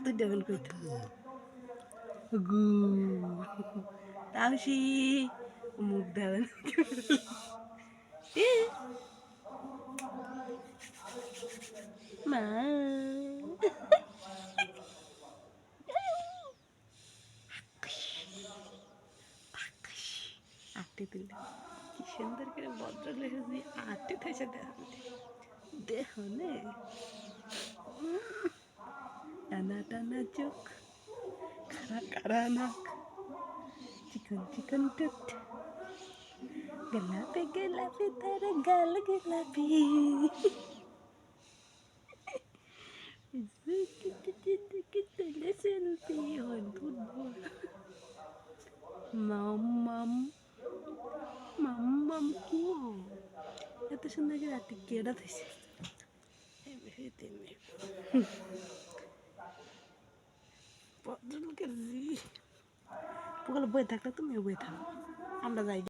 তুই ডেভেল কইতো গু তামসি মুখ দেবেন মা আটটি তুলে কি সুন্দর করে ভদ্র লেখেছি আটটি থাইছে দেহ নে টানা টানা চোখ খারা খারা নাক চিকন চিকন টুট গোলাপি তার গাল গোলাপি তুলে সেলফি অদ্ভুত মাম মাম মাম মাম কি এত সুন্দর করে রাতে কেডা থাইছে ভদ্রলোকের জি বই থাকলে তুমিও বই থাকো আমরা যাই